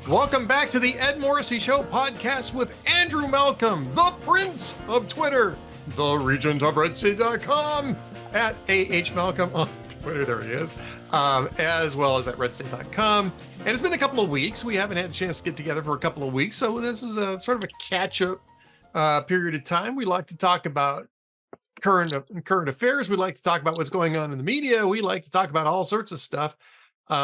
Welcome back to the Ed Morrissey Show podcast with Andrew Malcolm, the Prince of Twitter, the Regent of RedState.com, at AH Malcolm on Twitter, there he is, as well as at RedState.com. And it's been a couple of weeks. We haven't had a chance to get together for a couple of weeks, so this is a sort of a catch-up period of time. We like to talk about current affairs. We like to talk about what's going on in the media. We like to talk about all sorts of stuff. We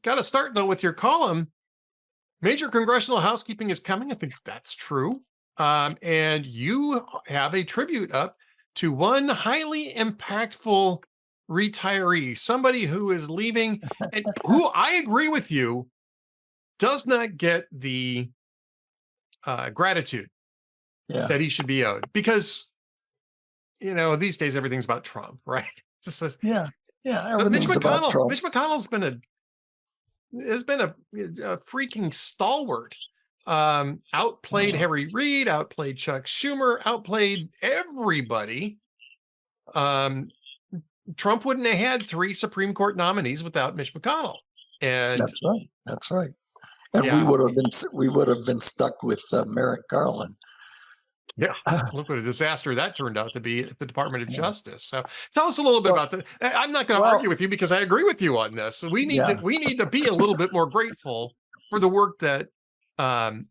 got to start, though, with your column. Major congressional housekeeping is coming. I think that's true. And you have a tribute up to one highly impactful retiree, somebody who is leaving and who, I agree with you, does not get the gratitude that he should be owed. Because, these days everything's about Trump, right? Mitch McConnell's been a freaking stalwart. Outplayed Harry Reid, outplayed Chuck Schumer, outplayed everybody. Trump wouldn't have had 3 Supreme Court nominees without Mitch McConnell. And that's right. And we would have been stuck with Merrick Garland. Yeah, look what a disaster that turned out to be at the Department of Justice. So tell us a little bit about that. I'm not going to argue with you because I agree with you on this. We need to be a little bit more grateful for the work that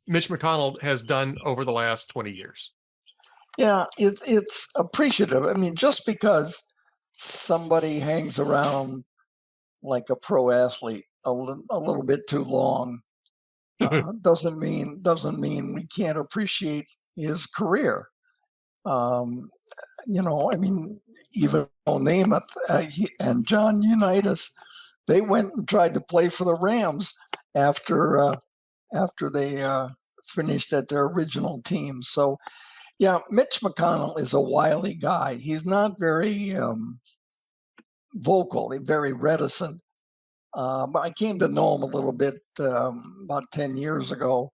Mitch McConnell has done over the last 20 years. Yeah, it's appreciative. I mean, just because somebody hangs around like a pro athlete a little bit too long doesn't mean we can't appreciate his career. Even Namath and John Unitas, they went and tried to play for the Rams after they finished at their original team. So, Mitch McConnell is a wily guy. He's not very vocal, very reticent. But I came to know him a little bit about 10 years ago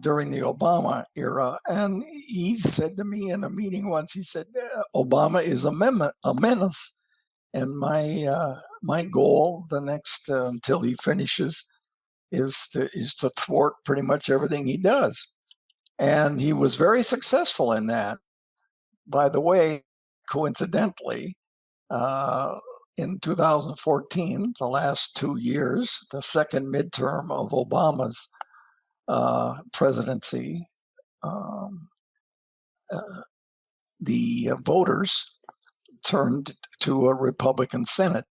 during the Obama era. And he said to me in a meeting once, he said, Obama is a menace. And my goal the next until he finishes is to thwart pretty much everything he does. And he was very successful in that. By the way, coincidentally, in 2014, the last 2 years, the second midterm of Obama's presidency, the voters turned to a Republican Senate,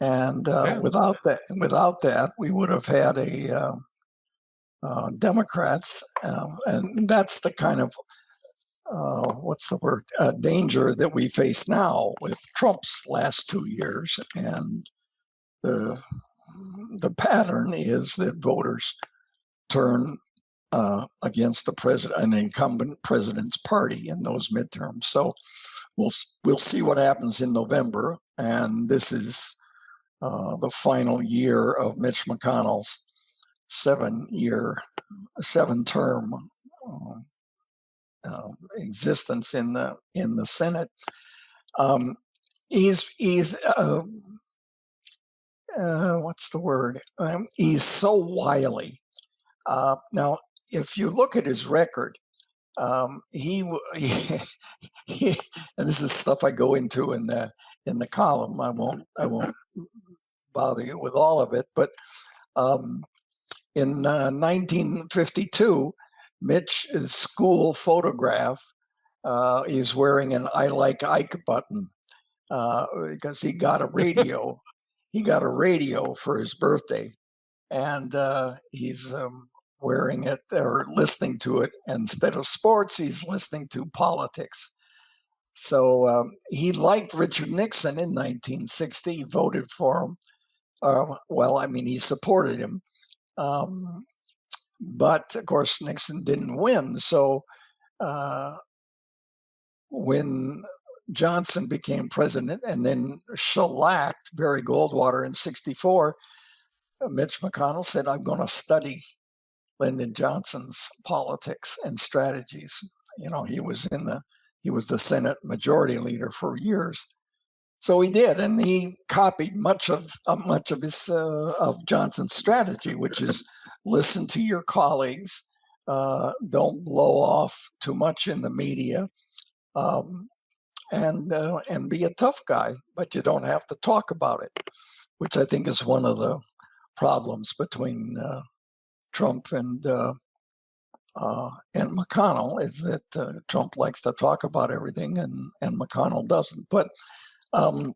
and without that, we would have had a Democrats, and that's the kind of danger that we face now with Trump's last 2 years. And the pattern is that voters turn against an incumbent president's party in those midterms. So we'll see what happens in November. And this is the final year of Mitch McConnell's 7-term existence in the Senate. He's he's so wily. Now, if you look at his record, he and this is stuff I go into in the column. I won't bother you with all of it, but in 1952. Mitch's school photograph, he's wearing an "I like Ike" button because he got a radio. He got a radio for his birthday, and he's wearing it or listening to it. Instead of sports, he's listening to politics. So he liked Richard Nixon in 1960. He voted for him. He supported him. But of course, Nixon didn't win. So when Johnson became president and then shellacked Barry Goldwater in '64, Mitch McConnell said, "I'm going to study Lyndon Johnson's politics and strategies." He was the Senate Majority Leader for years. So he did, and he copied much of his of Johnson's strategy, which is listen to your colleagues, don't blow off too much in the media, um, and be a tough guy, but you don't have to talk about it, which I think is one of the problems between Trump and McConnell, is that Trump likes to talk about everything and McConnell doesn't. But um,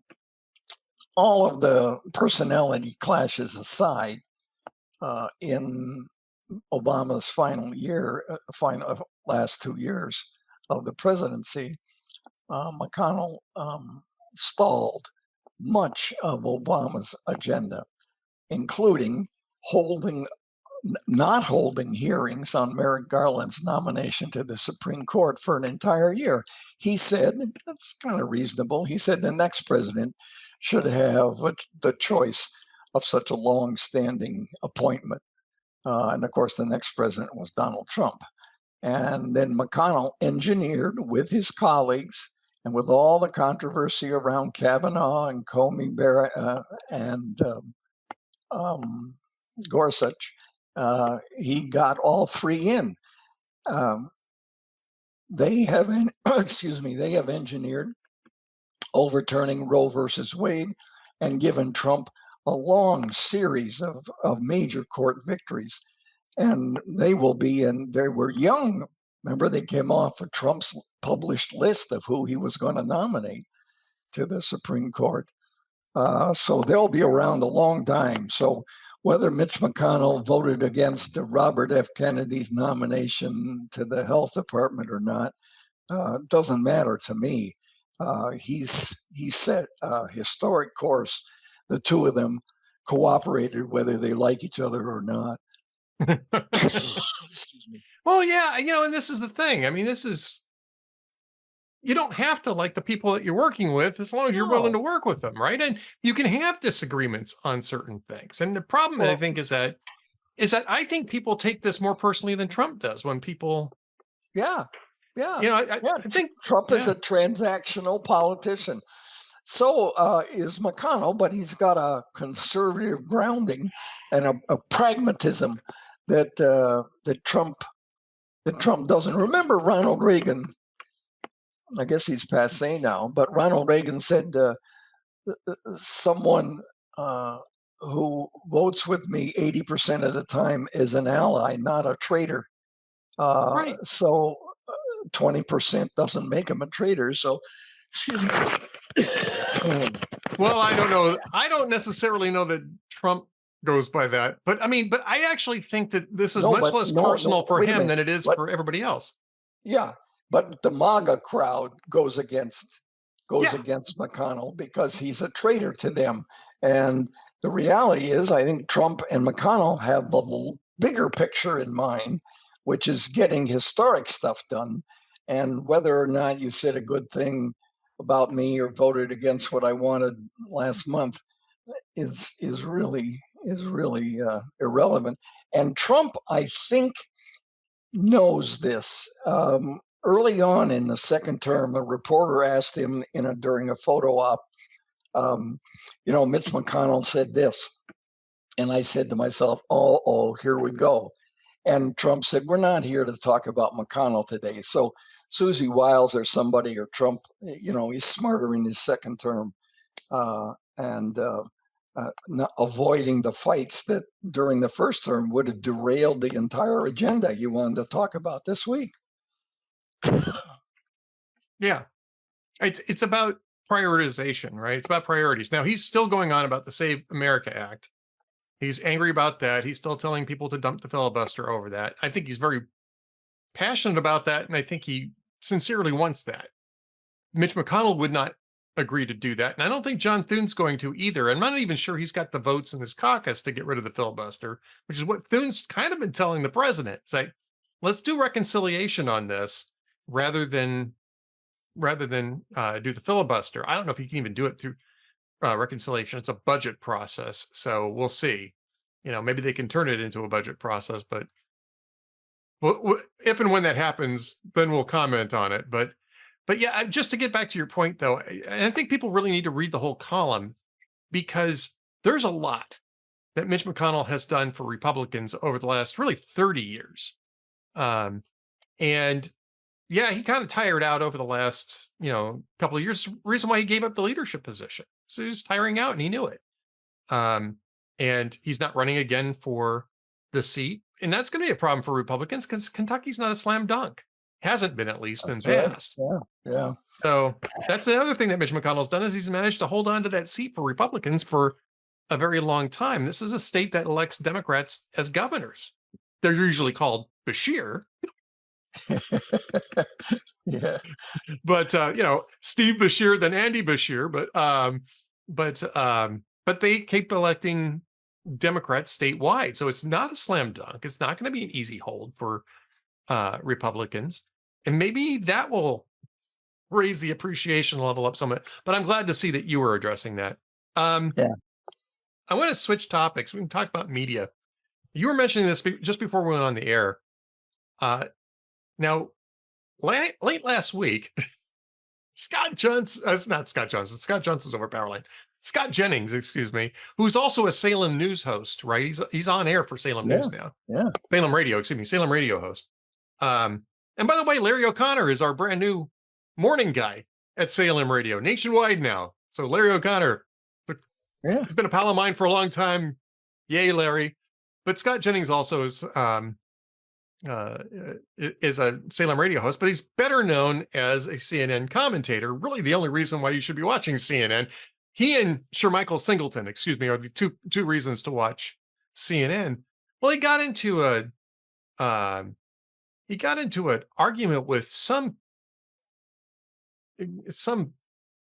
all of the personality clashes aside, in Obama's last 2 years of the presidency, McConnell stalled much of Obama's agenda, including not holding hearings on Merrick Garland's nomination to the Supreme Court for an entire year. He said, that's kind of reasonable, he said the next president should have the choice of such a long-standing appointment. And of course, the next president was Donald Trump. And then McConnell engineered with his colleagues and with all the controversy around Kavanaugh and Comey and Gorsuch, he got all three in. They have, they have engineered overturning Roe versus Wade and given Trump a long series of major court victories. And they will be, and they were young. Remember, they came off of Trump's published list of who he was going to nominate to the Supreme Court. So they'll be around a long time. So whether Mitch McConnell voted against Robert F. Kennedy's nomination to the health department or not doesn't matter to me. He set a historic course. The two of them cooperated whether they like each other or not. Excuse me. Well, yeah, and this is the thing. I mean, you don't have to like the people that you're working with as long as you're willing to work with them, right? And you can have disagreements on certain things. And the problem, I think, is that I think people take this more personally than Trump does when people. Yeah. I think Trump is a transactional politician. So is McConnell, but he's got a conservative grounding and a pragmatism that Trump doesn't. Remember Ronald Reagan? I guess he's passé now, but Ronald Reagan said, someone who votes with me 80% of the time is an ally, not a traitor. right. So 20% doesn't make him a traitor. So, excuse me. Well, I don't know. I don't necessarily know that Trump goes by that, but I actually think that this is much less personal for him than it is for everybody else. Yeah, but the MAGA crowd goes against McConnell because he's a traitor to them. And the reality is, I think Trump and McConnell have the bigger picture in mind, which is getting historic stuff done. And whether or not you said a good thing about me or voted against what I wanted last month is really irrelevant. And Trump, I think, knows this. Early on in the second term, a reporter asked him during a photo op, Mitch McConnell said this. And I said to myself, oh, here we go. And Trump said, we're not here to talk about McConnell today. So Susie Wiles or somebody or Trump, he's smarter in his second term and not avoiding the fights that during the first term would have derailed the entire agenda you wanted to talk about this week. Yeah. It's about prioritization, right? It's about priorities. Now, he's still going on about the Save America Act. He's angry about that. He's still telling people to dump the filibuster over that. I think he's very passionate about that, and I think he sincerely wants that. Mitch McConnell would not agree to do that, and I don't think John Thune's going to either. I'm not even sure he's got the votes in his caucus to get rid of the filibuster, which is what Thune's kind of been telling the president. It's like, let's do reconciliation on this rather than do the filibuster. I don't know if you can even do it through reconciliation. It's a budget process, so we'll see. Maybe they can turn it into a budget process, but if and when that happens, then we'll comment on it. But But yeah, just to get back to your point, though, and I think people really need to read the whole column because there's a lot that Mitch McConnell has done for Republicans over the last really 30 years. Um, and yeah, he kind of tired out over the last, couple of years. Reason why he gave up the leadership position. So he was tiring out and he knew it. Um, and he's not running again for the seat. And that's going to be a problem for Republicans because Kentucky's not a slam dunk. Hasn't been, at least in That's right. past. Yeah. Yeah. So that's the other thing that Mitch McConnell's done is he's managed to hold on to that seat for Republicans for a very long time. This is a state that elects Democrats as governors. They're usually called Bashir, Yeah. but Steve Bashir, then Andy Bashir, but they keep electing Democrats statewide. So it's not a slam dunk. It's not going to be an easy hold for Republicans. And maybe that will raise the appreciation level up somewhat. But I'm glad to see that you were addressing that. Yeah. I want to switch topics. We can talk about media. You were mentioning this just before we went on the air. Now, late last week, Scott Johnson's over Powerline. Scott Jennings, excuse me, who's also a Salem News host, right? He's on air for Salem Yeah. News now. Yeah. Salem Radio host. And by the way, Larry O'Connor is our brand new morning guy at Salem Radio, nationwide now. So Larry O'Connor, Yeah. he's been a pal of mine for a long time. Yay, Larry. But Scott Jennings also is a Salem Radio host, but he's better known as a CNN commentator. Really, the only reason why you should be watching CNN. He and Shermichael Singleton, excuse me, are the two reasons to watch CNN. Well, he got into an argument with some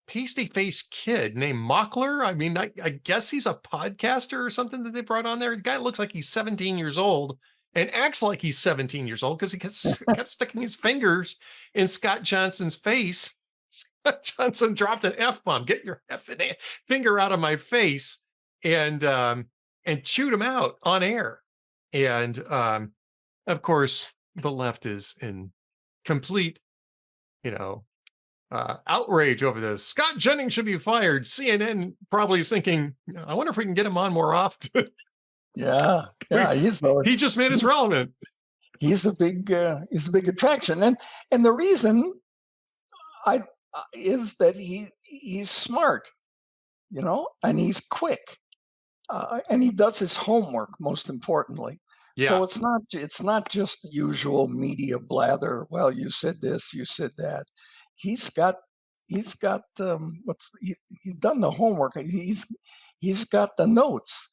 pasty-faced kid named Mockler. I mean, I guess he's a podcaster or something that they brought on there. The guy looks like he's 17 years old and acts like he's 17 years old because he kept sticking his fingers in Scott Johnson's face. Scott Johnson dropped an F-bomb. Get your effing finger out of my face, and chewed him out on air. And of course, the left is in complete, outrage over this. Scott Jennings should be fired. CNN probably is thinking, I wonder if we can get him on more often. Yeah. He just made us relevant. He's a big attraction, and the reason is that he's smart, and he's quick, and he does his homework. Most importantly, Yeah. so it's not just the usual media blather. Well, you said this, you said that. He's got he's done the homework. He's got the notes.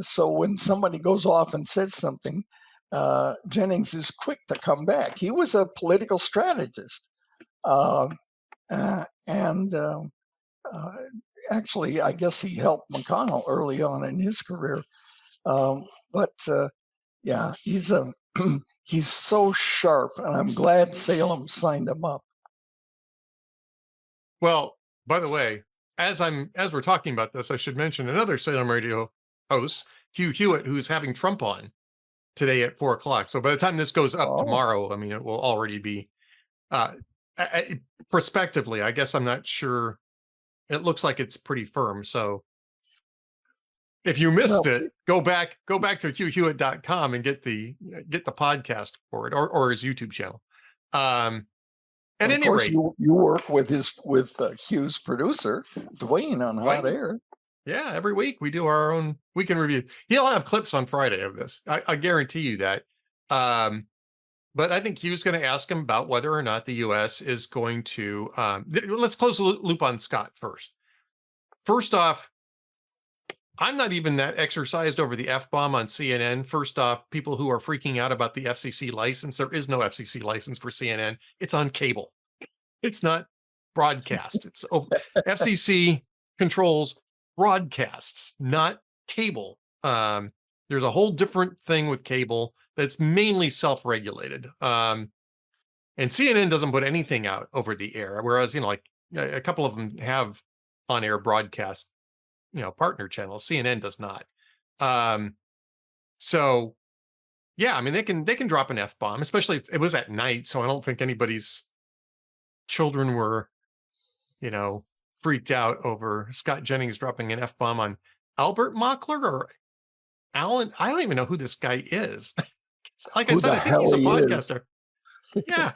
So when somebody goes off and says something, Jennings is quick to come back. He was a political strategist, and actually, I guess he helped McConnell early on in his career. But yeah, he's he's so sharp, and I'm glad Salem signed him up. Well, by the way, as we're talking about this, I should mention another Salem Radio host, Hugh Hewitt, who's having Trump on today at 4:00. So by the time this goes up tomorrow, I mean, it will already be prospectively. I guess I'm not sure. It looks like it's pretty firm. So if you missed it, go back to hughhewitt.com and get the podcast for it, or his YouTube channel. At any rate, you work with Hugh's producer, Dwayne, on Hot Air. Yeah, every week we do our own weekend review. He'll have clips on Friday of this. I guarantee you that. But I think Hugh's going to ask him about whether or not the U.S. is going to. Let's close the loop on Scott first. First off, I'm not even that exercised over the F-bomb on CNN. First off, people who are freaking out about the FCC license, there is no FCC license for CNN. It's on cable. It's not broadcast. It's FCC controls broadcasts, not cable. There's a whole different thing with cable that's mainly self-regulated. And CNN doesn't put anything out over the air, whereas, like a couple of them have on-air broadcast, partner channels. CNN does not. So yeah, I mean, they can drop an F-bomb, especially if it was at night. So I don't think anybody's children were, freaked out over Scott Jennings dropping an F-bomb on Albert Mockler or Alan. I don't even know who this guy is. Like I Who said, the I think hell he's a he is? podcaster. Yeah.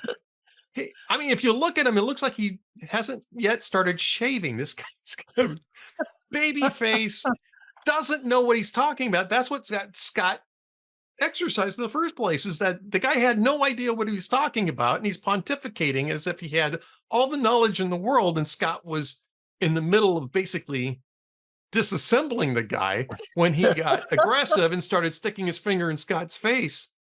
If you look at him, it looks like he hasn't yet started shaving. This guy's kind of baby face, doesn't know what he's talking about. That's what got Scott exercised in the first place, is that the guy had no idea what he was talking about. And he's pontificating as if he had all the knowledge in the world. And Scott was in the middle of basically disassembling the guy when he got aggressive and started sticking his finger in Scott's face.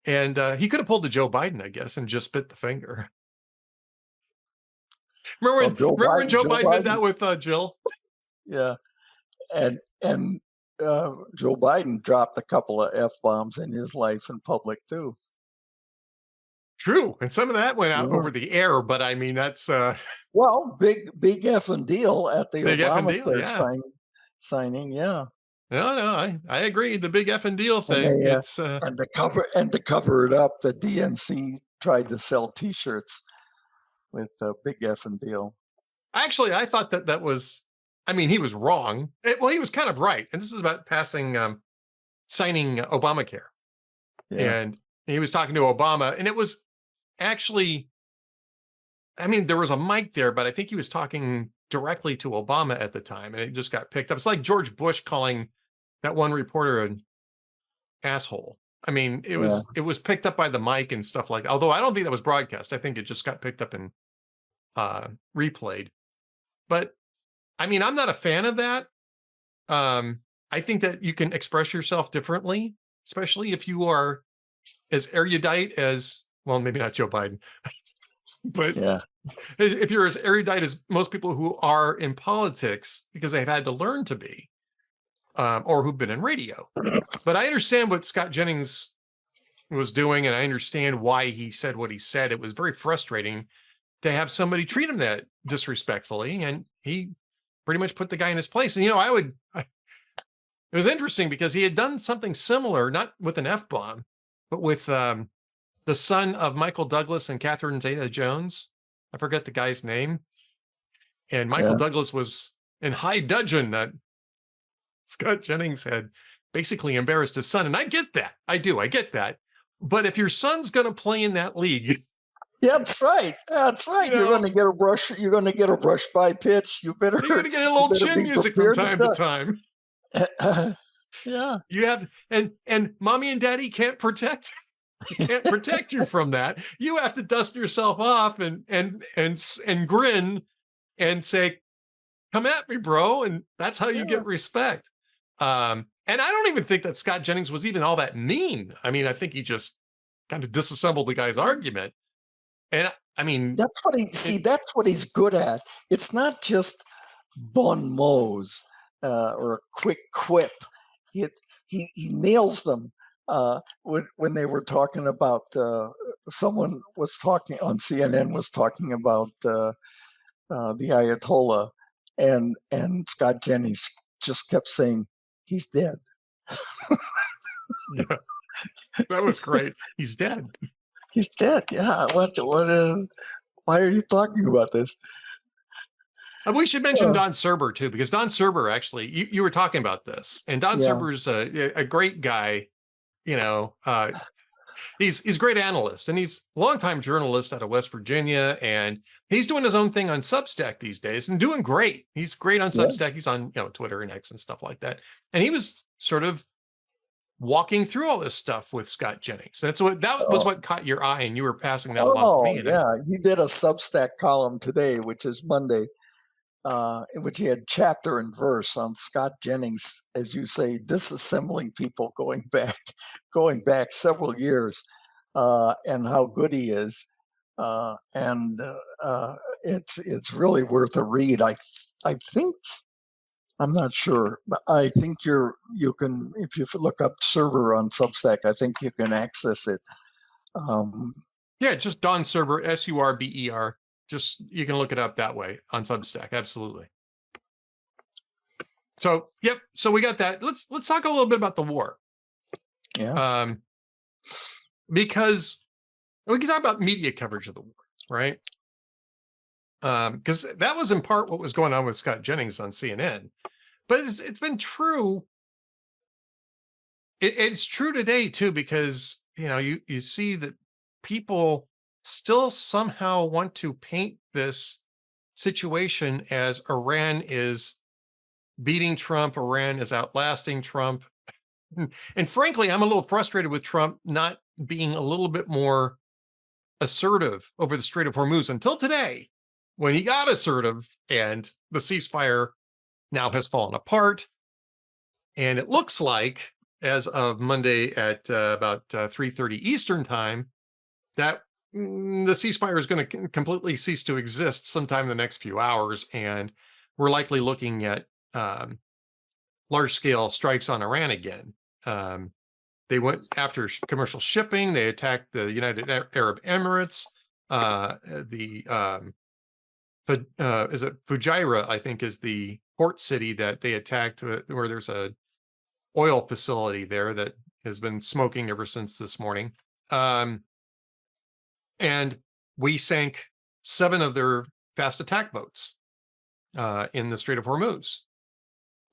And he could have pulled to Joe Biden, I guess, and just bit the finger. Remember when Joe Biden did that with Jill? Yeah, and Joe Biden dropped a couple of F-bombs in his life in public too. True, and some of that went out over the air, but I mean that's well, big effing deal at the big effing Obamacare deal, yeah. signing, yeah. No, I agree. The big effing deal thing. It's and to cover it up, the DNC tried to sell T-shirts with a big effing deal. Actually, I thought that was. I mean, he was wrong. Well, he was kind of right, and this is about signing Obamacare, and he was talking to Obama, and it was actually. I mean, there was a mic there, but I think he was talking directly to Obama at the time, and it just got picked up. It's like George Bush calling that one reporter an asshole. I mean, it was picked up by the mic and stuff like that. Although I don't think that was broadcast. I think it just got picked up and replayed. But I mean, I'm not a fan of that. I think that you can express yourself differently, especially if you are as erudite as, well, maybe not Joe Biden, but if you're as erudite as most people who are in politics because they've had to learn to be, or who've been in radio. But I understand what Scott Jennings was doing, and I understand why he said what he said. It was very frustrating to have somebody treat him that disrespectfully, and he pretty much put the guy in his place. And, it was interesting because he had done something similar, not with an F-bomb, but with the son of Michael Douglas and Catherine Zeta-Jones. I forget the guy's name. And Michael Douglas was in high dudgeon that Scott Jennings had basically embarrassed his son. And I get that. I do. I get that. But if your son's going to play in that league. That's right. That's right. You're going to get a brush. You're going to get a brush by pitch. You're going to get a little chin music from time to time. Yeah. You have, and mommy and daddy can't protect you from that. You have to dust yourself off and grin and say, come at me, bro. And that's how you get respect. And I don't even think that Scott Jennings was even all that mean. I mean, I think he just kind of disassembled the guy's argument. And I mean, that's what he's good at. It's not just bon mots or a quick quip. He nails them. When they were talking about, someone was talking on CNN was talking about the Ayatollah, and Scott Jennings just kept saying, he's dead. Yeah, that was great. He's dead. He's dead. Yeah. Why are you talking about this? We should mention Don Serber too, because Don Serber actually, you were talking about this, and Don Serber's a great guy. He's a great analyst, and he's a longtime journalist out of West Virginia, and he's doing his own thing on Substack these days and doing great. He's great on Substack. He's on Twitter and X and stuff like that. And he was sort of walking through all this stuff with Scott Jennings. That was what caught your eye, and you were passing that along to me. He did a Substack column today, which is Monday, in which he had chapter and verse on Scott Jennings, as you say, disassembling people going back several years, and how good he is. It's really worth a read. I think, I'm not sure, but I think you can, if you look up Server on Substack, I think you can access it. Just Don Serber, Surber. Just, you can look it up that way on Substack. Absolutely. So, yep. So we got that. Let's talk a little bit about the war. Yeah. Because we can talk about media coverage of the war. right? Because that was in part what was going on with Scott Jennings on CNN. But it's been true. It's true today too, because you see that people still somehow want to paint this situation as Iran is beating Trump, Iran is outlasting Trump. And frankly, I'm a little frustrated with Trump not being a little bit more assertive over the Strait of Hormuz until today, when he got assertive and the ceasefire now has fallen apart. And it looks like, as of Monday at about 3:30 Eastern time, that the ceasefire is going to completely cease to exist sometime in the next few hours. And we're likely looking at large-scale strikes on Iran again. They went after commercial shipping. They attacked the United Arab Emirates. Is it Fujairah, I think, is the port city that they attacked, where there's a oil facility there that has been smoking ever since this morning. And we sank 7 of their fast attack boats in the Strait of Hormuz.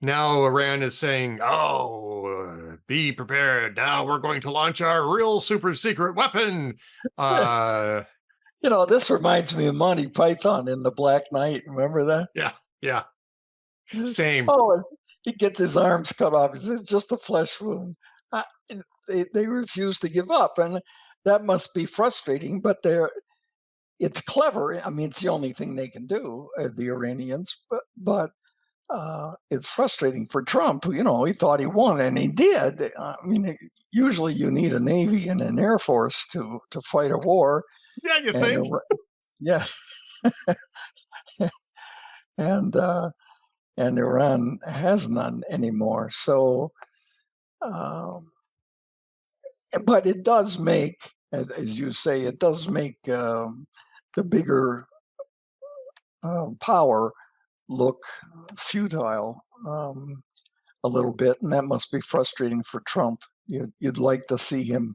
Now Iran is saying, oh, be prepared. Now we're going to launch our real super secret weapon. This reminds me of Monty Python in The Black Knight. Remember that? Yeah. Same. Oh, he gets his arms cut off. It's just a flesh wound. They refuse to give up, and that must be frustrating. But it's clever. I mean, it's the only thing they can do, the Iranians. But it's frustrating for Trump. He thought he won, and he did. I mean, usually you need a Navy and an Air Force to fight a war. Yeah, you think? Yeah. And Iran has none anymore. So, but it does make, as you say, it does make the bigger power look futile a little bit, and that must be frustrating for Trump. You'd like to see him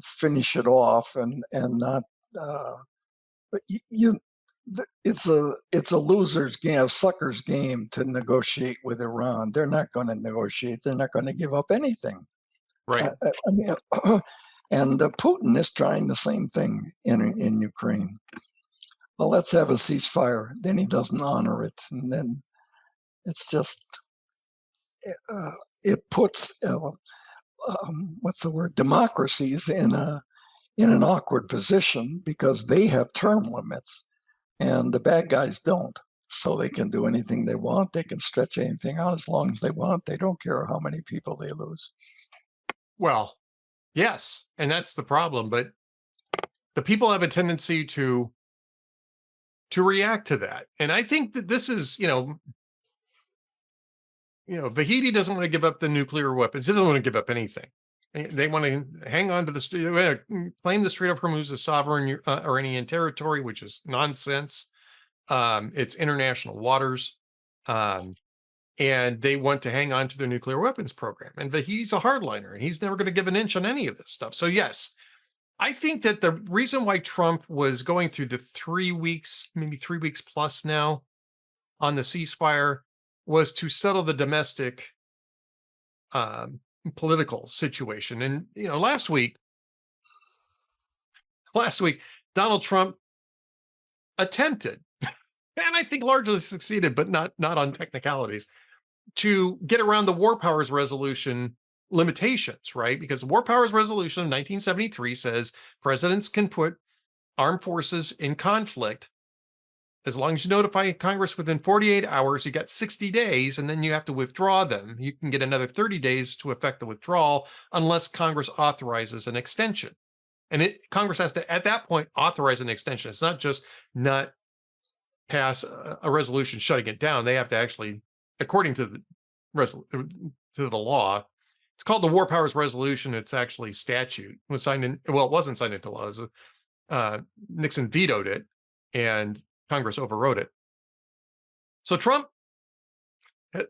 finish it off and not. But it's a loser's game, a sucker's game to negotiate with Iran. They're not going to negotiate. They're not going to give up anything. Right. I mean, and Putin is trying the same thing in Ukraine. Well, let's have a ceasefire. Then he doesn't honor it, and then it's just it puts what's the word? Democracies in an awkward position, because they have term limits and the bad guys don't. So they can do anything they want. They can stretch anything out as long as they want. They don't care how many people they lose. Well, yes, and that's the problem. But the people have a tendency to react to that. And I think that this is, Vahidi doesn't want to give up the nuclear weapons. He doesn't want to give up anything. They want to hang on to they want to claim the Strait of Hormuz as sovereign Iranian territory, which is nonsense. It's international waters. And they want to hang on to their nuclear weapons program. And he's a hardliner, and he's never going to give an inch on any of this stuff. So yes, I think that the reason why Trump was going through the 3 weeks, maybe 3 weeks plus now on the ceasefire, was to settle the domestic political situation. And last week Donald Trump attempted, and I think largely succeeded, but not on technicalities, to get around the War Powers Resolution limitations, right? Because the War Powers Resolution of 1973 says presidents can put armed forces in conflict as long as you notify Congress within 48 hours. You got 60 days, and then you have to withdraw them. You can get another 30 days to effect the withdrawal unless Congress authorizes an extension. And Congress has to, at that point, authorize an extension. It's not just not pass a resolution shutting it down. They have to actually, according to the law, it's called the War Powers Resolution. It's actually statute. It was signed in, well, it wasn't signed into law. Nixon vetoed it, and Congress overrode it. So Trump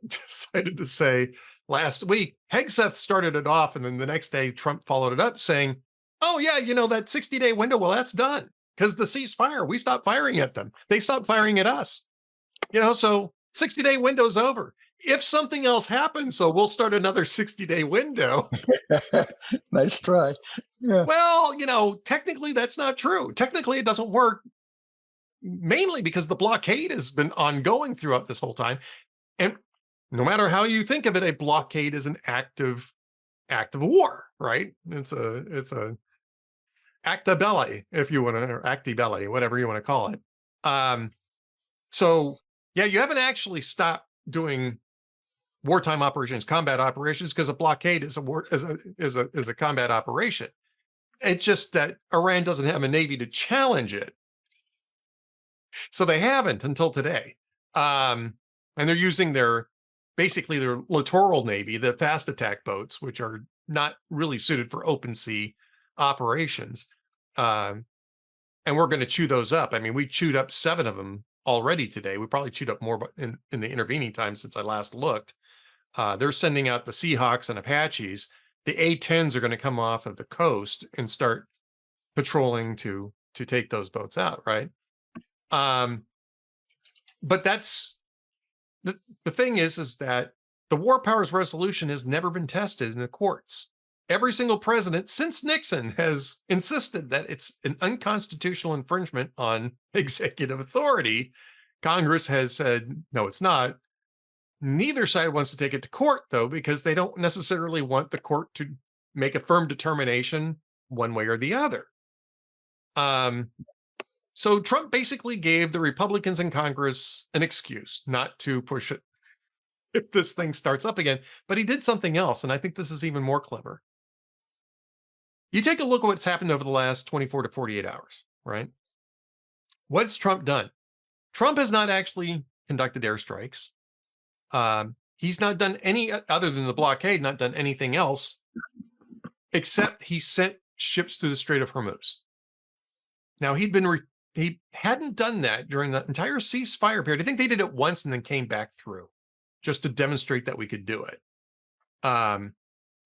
decided to say last week, Hegseth started it off, and then the next day Trump followed it up saying, oh yeah, that 60-day window, well, that's done. because the ceasefire, we stopped firing at them. They stopped firing at us. So 60-day window's over. If something else happens, so we'll start another 60-day window. Nice try. Yeah. Well, technically that's not true. Technically it doesn't work, mainly because the blockade has been ongoing throughout this whole time. And no matter how you think of it, a blockade is an act of war, right? It's a acta belli, if you want to, or acti belli, whatever you want to call it. So yeah, you haven't actually stopped doing wartime operations, combat operations, because a blockade is a combat operation. It's just that Iran doesn't have a navy to challenge it, so they haven't until today. And they're using basically their littoral navy, the fast attack boats, which are not really suited for open sea operations. And we're going to chew those up. I mean, we chewed up 7 of them already today. We probably chewed up more in the intervening time since I last looked. They're sending out the Seahawks and Apaches. The A-10s are going to come off of the coast and start patrolling to take those boats out, right? But that's the thing is that the War Powers Resolution has never been tested in the courts. Every single president since Nixon has insisted that it's an unconstitutional infringement on executive authority. Congress has said, no, it's not. Neither side wants to take it to court, though, because they don't necessarily want the court to make a firm determination one way or the other. So Trump basically gave the Republicans in Congress an excuse not to push it if this thing starts up again. But he did something else, and I think this is even more clever. You take a look at what's happened over the last 24 to 48 hours, right? What's Trump done? Trump has not actually conducted airstrikes. He's not done any, other than the blockade, not done anything else, except he sent ships through the Strait of Hormuz. Now, he hadn't done that during the entire ceasefire period. I think they did it once and then came back through just to demonstrate that we could do it. But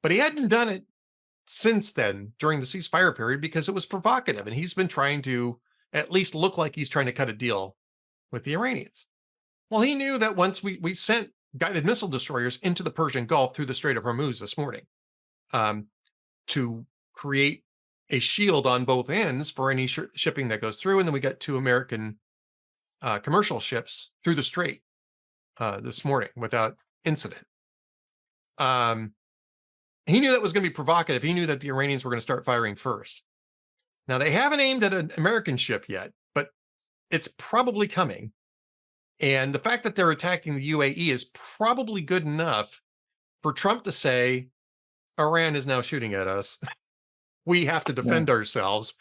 he hadn't done it since then during the ceasefire period because it was provocative, and he's been trying to at least look like he's trying to cut a deal with the Iranians. Well, he knew that once we sent guided missile destroyers into the Persian Gulf through the Strait of Hormuz this morning to create a shield on both ends for any shipping that goes through. And then we got 2 American commercial ships through the strait this morning without incident. He knew that was going to be provocative. He knew that the Iranians were going to start firing first. Now, they haven't aimed at an American ship yet, but it's probably coming. And the fact that they're attacking the UAE is probably good enough for Trump to say, Iran is now shooting at us. We have to defend ourselves.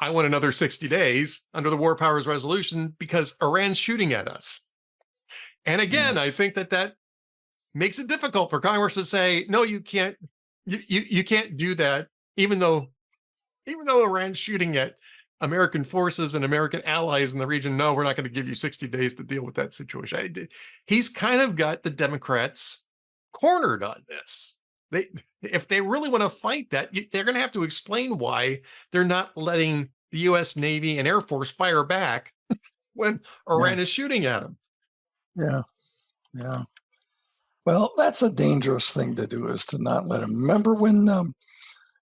I want another 60 days under the War Powers Resolution because Iran's shooting at us. And again, I think that makes it difficult for Congress to say, no, you can't. You can't do that, even though Iran's shooting at American forces and American allies in the region. No, we're not going to give you 60 days to deal with that situation. He's kind of got the Democrats cornered on this. If they really want to fight that, they're going to have to explain why they're not letting the U.S. Navy and Air Force fire back when Iran is shooting at them. Yeah. Well, that's a dangerous thing to do, is to not let them. Remember when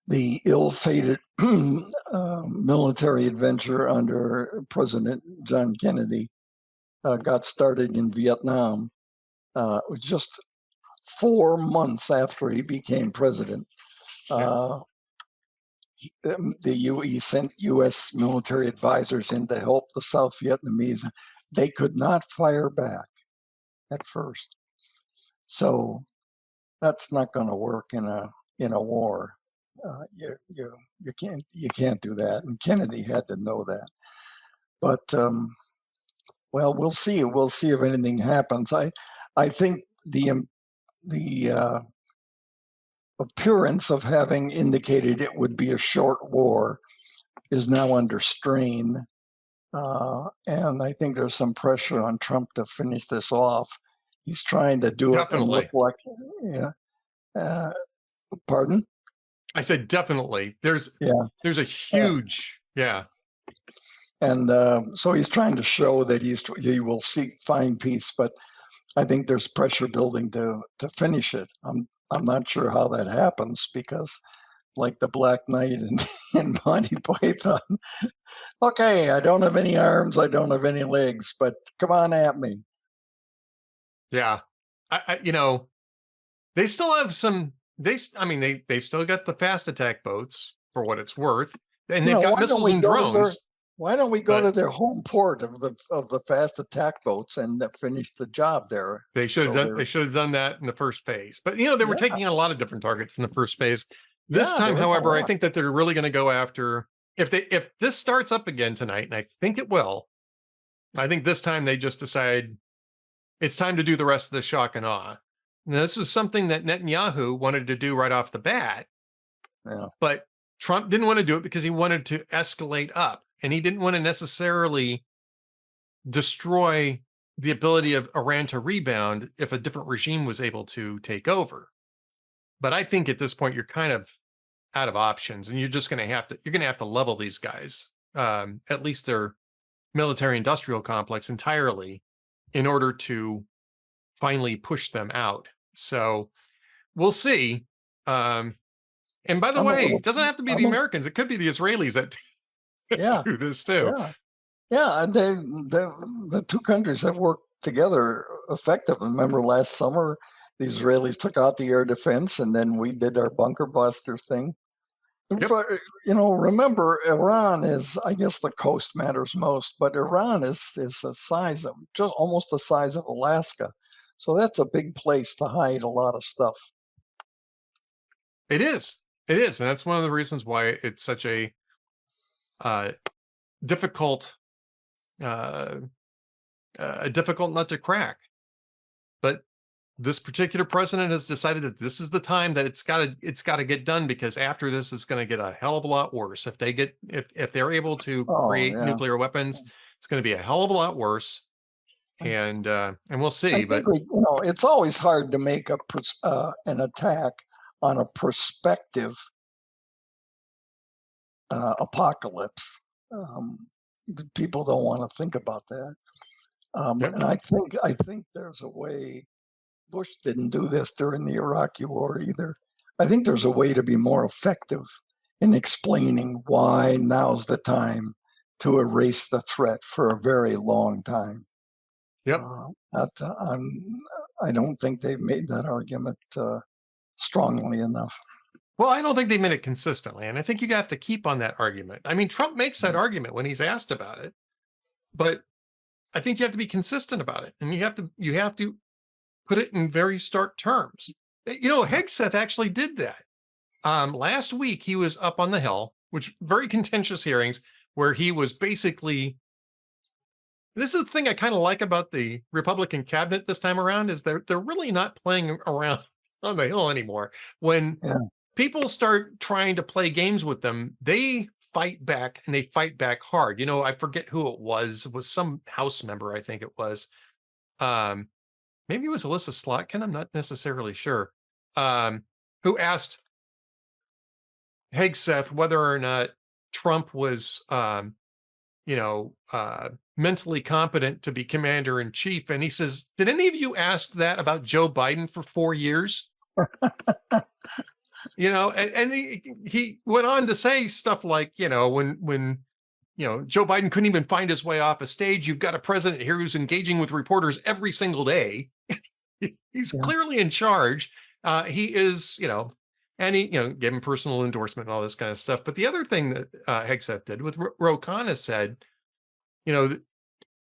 the ill-fated military adventure under President John Kennedy got started in Vietnam? It was just 4 months after he became president. He sent U.S. military advisors in to help the South Vietnamese. They could not fire back at first. So that's not going to work in a war. You can't do that, and Kennedy had to know that. But well, we'll see. We'll see if anything happens. I think the appearance of having indicated it would be a short war is now under strain, and I think there's some pressure on Trump to finish this off. He's trying to do it and look like, pardon? I said definitely. There's a huge, And so he's trying to show that he will find peace, but I think there's pressure building to finish it. I'm not sure how that happens because, like the Black Knight in Monty Python, okay, I don't have any arms, I don't have any legs, but come on at me. Yeah. They still have some, they've still got the fast attack boats for what it's worth. And they've got missiles and drones. Why don't we go to their home port of the fast attack boats and finish the job there? They should have done that in the first phase. But they were taking a lot of different targets in the first phase. This time, however, I think that they're really going to go after, if this starts up again tonight, and I think it will, I think this time they just decide it's time to do the rest of the shock and awe. Now, this is something that Netanyahu wanted to do right off the bat. Yeah. But Trump didn't want to do it because he wanted to escalate up, and he didn't want to necessarily destroy the ability of Iran to rebound if a different regime was able to take over. But I think at this point you're kind of out of options, and you're going to have to level these guys, at least their military industrial complex entirely, in order to finally push them out. So we'll see. And by the way, it doesn't have to be the Americans. It could be the Israelis that do this too. Yeah. The two countries have worked together effectively. Remember last summer, the Israelis took out the air defense, and then we did our bunker buster thing. Yep. But, remember, Iran is, I guess the coast matters most, but Iran is the size of, just almost the size of Alaska. So that's a big place to hide a lot of stuff. It is. And that's one of the reasons why it's such a difficult nut to crack. But this particular president has decided that this is the time that it's got to get done, because after this it's going to get a hell of a lot worse. If they're able to create nuclear weapons, it's going to be a hell of a lot worse. And we'll see. But it's always hard to make an attack on a prospective apocalypse. People don't want to think about that. And I think there's a way. Bush didn't do this during the Iraqi war either. I think there's a way to be more effective in explaining why now's the time to erase the threat for a very long time. Yep. I don't think they've made that argument strongly enough. Well, I don't think they made it consistently, and I think you have to keep on that argument. I mean, Trump makes that argument when he's asked about it, but I think you have to be consistent about it, and you have to put it in very stark terms. Hegseth actually did that. Last week, he was up on the Hill, which very contentious hearings, where he was basically, this is the thing I kind of like about the Republican cabinet this time around, is they're really not playing around on the Hill anymore. When people start trying to play games with them, they fight back, and they fight back hard. I forget who it was. It was some House member, I think it was. Maybe it was Alyssa Slotkin, I'm not necessarily sure, who asked Hegseth whether or not Trump was, mentally competent to be commander in chief. And he says, did any of you ask that about Joe Biden for 4 years? And he went on to say stuff like, when Joe Biden couldn't even find his way off a stage, you've got a president here who's engaging with reporters every single day. He's clearly in charge. He is, and he, gave him personal endorsement and all this kind of stuff. But the other thing that Hegseth did with Ro Khanna said,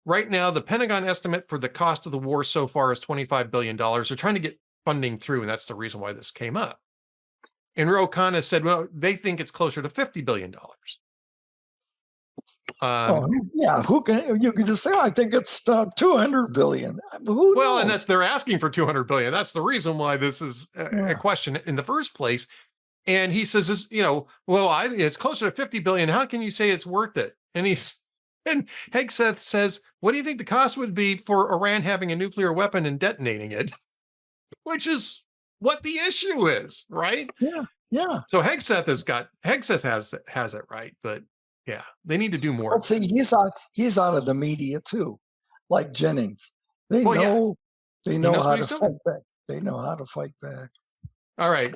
right now, the Pentagon estimate for the cost of the war so far is $25 billion. They're trying to get funding through, and that's the reason why this came up. And Ro Khanna said, well, they think it's closer to $50 billion. You can just say, I think it's 200 billion. Who knows? And they're asking for 200 billion. That's the reason why this is a question in the first place. And he says, it's closer to 50 billion. How can you say it's worth it? And Hegseth says, what do you think the cost would be for Iran having a nuclear weapon and detonating it? Which is what the issue is, right? Yeah. So Hegseth has it right, but Yeah, they need to do more. Well, see, he's out of the media too, like Jennings. They Well, yeah, know he knows how what to he's doing. fight back. They know how to fight back. All right.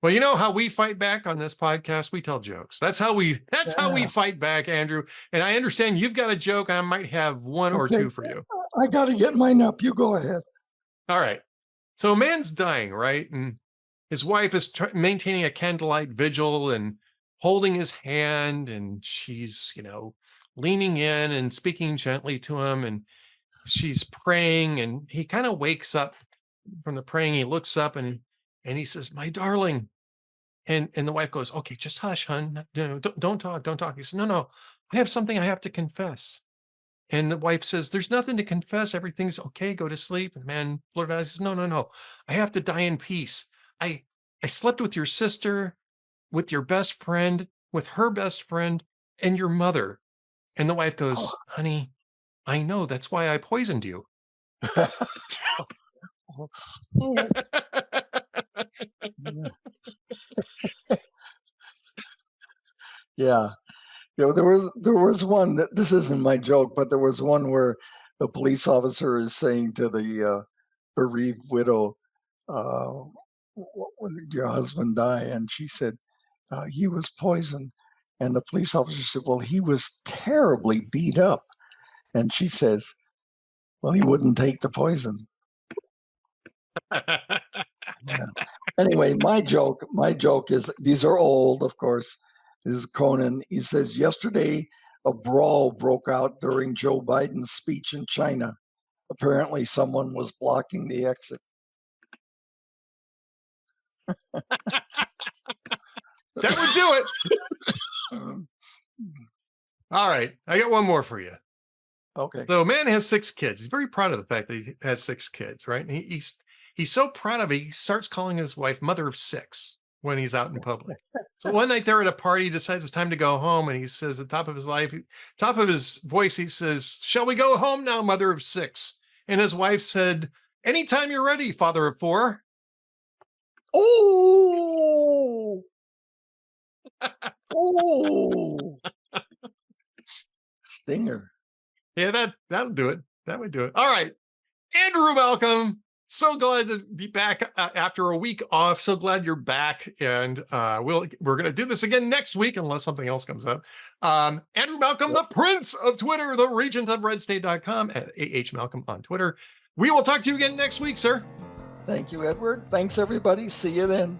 Well, you know how we fight back on this podcast? We tell jokes. That's how we Yeah. fight back, Andrew. And I understand you've got a joke. I might have one or Okay, two for you. I got to get mine up. You go ahead. All right. So a man's dying, right? And his wife is maintaining a candlelight vigil and holding his hand, and she's, leaning in and speaking gently to him, and she's praying, and he kind of wakes up from the praying. He looks up and he says, "My darling." And the wife goes, "Okay, just hush, hun. No, don't talk, don't talk." He says, "No, I have something I have to confess." And the wife says, "There's nothing to confess. Everything's okay. Go to sleep." And the man blurted out, he says, "No, no, no. I have to die in peace. I I slept with your sister, with your best friend, with her best friend, and your mother." And the wife goes, "Honey, I know. That's why I poisoned you." Yeah. There was one that this isn't my joke, but there was one where the police officer is saying to the bereaved widow, uh, "When did your husband die?" And she said, "He was poisoned." And the police officer said, "Well, he was terribly beat up." And she says, "Well, he wouldn't take the poison." Yeah. Anyway, my joke is, these are old, of course. This is Conan. He says, yesterday a brawl broke out during Joe Biden's speech in China. Apparently someone was blocking the exit. That would do it. All right. I got one more for you. Okay. So a man has 6 kids. He's very proud of the fact that he has 6 kids, right? And he's so proud of it, he starts calling his wife mother of 6 when he's out in public. So one night they're at a party, he decides it's time to go home, and he says at the top of his voice, he says, "Shall we go home now, mother of 6?" And his wife said, "Anytime you're ready, father of 4." Oh, oh, stinger. Yeah, that'll do it. That would do it. All right. Andrew Malcolm, so glad to be back after a week off. So glad you're back, and we're going to do this again next week unless something else comes up. Andrew Malcolm, the Prince of Twitter, the Regent of RedState.com, at Malcolm on Twitter. We will talk to you again next week, sir. Thank you, Edward. Thanks, everybody. See you then.